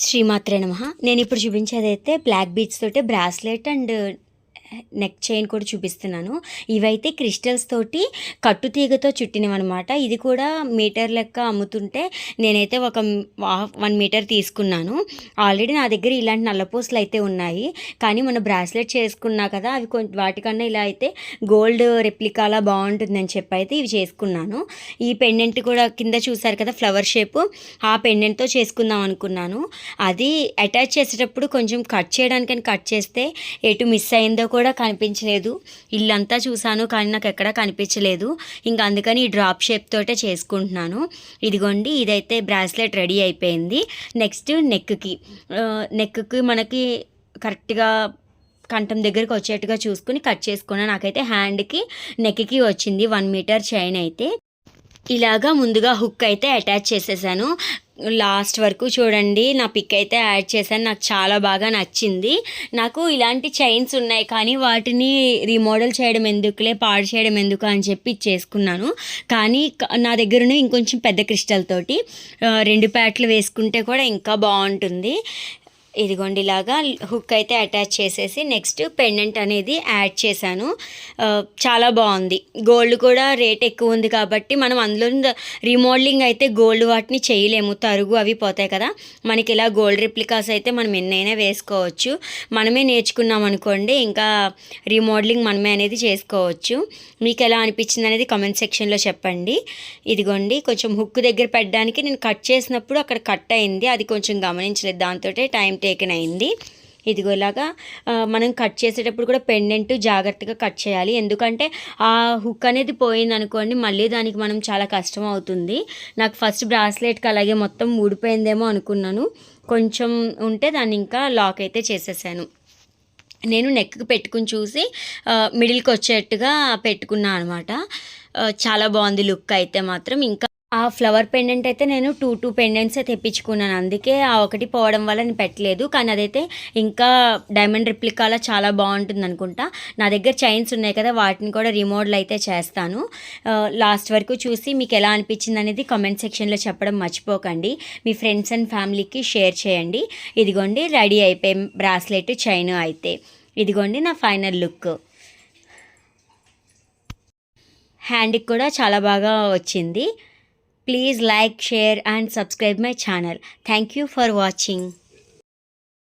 శ్రీమాత్రే నమః. నేనిప్పుడు చూపించేదైతే బ్లాక్ బీడ్స్ తోటి బ్రాస్లెట్ అండ్ నెక్ చైన్ కూడా చూపిస్తున్నాను. ఇవైతే క్రిస్టల్స్ తోటి కట్టుతీగతో చుట్టినవన్నమాట. ఇది కూడా మీటర్ లెక్క అమ్ముతుంటే నేనైతే ఒక 1 మీటర్ తీసుకున్నాను. ఆల్రెడీ నా దగ్గర ఇలాంటి నల్లపూసలు అయితే ఉన్నాయి. కానీ మన బ్రాస్లెట్ చేసుకున్నా కదా, అవి వాటికన్నా ఇలా అయితే గోల్డ్ రెప్లికాలా బాగుంటుందని చెప్పి అయితే ఇవి చేసుకున్నాను. ఈ పెండెంట్ కూడా కింద చూసారు కదా ఫ్లవర్ షేపు, ఆ పెండెంట్తో చేసుకుందాం అనుకున్నాను. అది అటాచ్ చేసేటప్పుడు కొంచెం కట్ చేయడానికని కట్ చేస్తే ఎటు మిస్ అయిందో కూడా కనిపించలేదు. ఇల్లంతా చూసాను కానీ నాకు ఎక్కడా కనిపించలేదు. ఇంకా అందుకని ఈ డ్రాప్ షేప్ తోటే చేసుకుంటున్నాను. ఇదిగోండి, ఇదైతే బ్రాస్లెట్ రెడీ అయిపోయింది. నెక్స్ట్ నెక్కి మనకి కరెక్ట్గా కంఠం దగ్గరికి వచ్చేట్టుగా చూసుకుని కట్ చేసుకున్నాను. నాకైతే హ్యాండ్కి నెక్కి వచ్చింది 1 మీటర్ చైన్ అయితే. ఇలాగా ముందుగా హుక్ అయితే అటాచ్ చేసేసాను. లాస్ట్ వరకు చూడండి, నా పిక్ అయితే యాడ్ చేశాను. నాకు చాలా బాగా నచ్చింది. నాకు ఇలాంటి చైన్స్ ఉన్నాయి కానీ వాటిని రీమోడల్ చేయడం ఎందుకులే, పాడు చేయడం ఎందుకు అని చెప్పి చేసుకున్నాను. కానీ నా దగ్గర ఇంకొంచెం పెద్ద క్రిస్టల్ తోటి 2 ప్యాట్లు వేసుకుంటే కూడా ఇంకా బాగుంటుంది. ఇదిగోండి, ఇలాగా హుక్ అయితే అటాచ్ చేసేసి నెక్స్ట్ పెండెంట్ అనేది యాడ్ చేశాను. చాలా బాగుంది. గోల్డ్ కూడా రేట్ ఎక్కువ ఉంది కాబట్టి మనం అందులో రీమోడలింగ్ అయితే గోల్డ్ వాటిని చేయలేము, తరుగు అవి పోతాయి కదా. మనకి ఇలా గోల్డ్ రెప్లికాస్ అయితే మనం ఎన్నైనా వేసుకోవచ్చు. మనమే నేర్చుకున్నాం అనుకోండి, ఇంకా రీమోడలింగ్ మనమే అనేది చేసుకోవచ్చు. మీకు ఎలా అనిపించింది అనేది కామెంట్ సెక్షన్లో చెప్పండి. ఇదిగోండి, కొంచెం హుక్ దగ్గర పెట్టడానికి నేను కట్ చేసినప్పుడు అక్కడ కట్ అయింది, అది కొంచెం గమనించలేదు, దాంతో టైం టేకెన్ అయింది. ఇదిగోలాగా మనం కట్ చేసేటప్పుడు కూడా పెండెంట్ జాగ్రత్తగా కట్ చేయాలి. ఎందుకంటే ఆ హుక్ అనేది పోయింది అనుకోండి, మళ్ళీ దానికి మనం చాలా కష్టం అవుతుంది. నాకు ఫస్ట్ బ్రాస్లెట్కి అలాగే మొత్తం ఊడిపోయిందేమో అనుకున్నాను. కొంచెం ఉంటే దాన్ని ఇంకా లాక్ అయితే చేసేసాను. నేను నెక్కి పెట్టుకుని చూసి మిడిల్కి వచ్చేట్టుగా పెట్టుకున్నాను అనమాట. చాలా బాగుంది లుక్ అయితే మాత్రం. ఇంకా ఆ ఫ్లవర్ పెండెంట్ అయితే నేను 2 పెండెంట్సే తెప్పించుకున్నాను. అందుకే ఆ ఒకటి పోవడం వల్ల నేను పెట్టలేదు. కానీ అదైతే ఇంకా డైమండ్ రిప్లికాలా చాలా బాగుంటుంది అనుకుంటా. నా దగ్గర చైన్స్ ఉన్నాయి కదా, వాటిని కూడా రిమోడల్ అయితే చేస్తాను. లాస్ట్ వరకు చూసి మీకు ఎలా అనిపించింది అనేది కామెంట్ సెక్షన్లో చెప్పడం మర్చిపోకండి. మీ ఫ్రెండ్స్ అండ్ ఫ్యామిలీకి షేర్ చేయండి. ఇదిగోండి, రెడీ అయిపోయి బ్రాస్లెట్ చైన్ అయితే. ఇదిగోండి నా ఫైనల్ లుక్. హ్యాండ్కి కూడా చాలా బాగా వచ్చింది. Please like, share and subscribe my channel. Thank you for watching.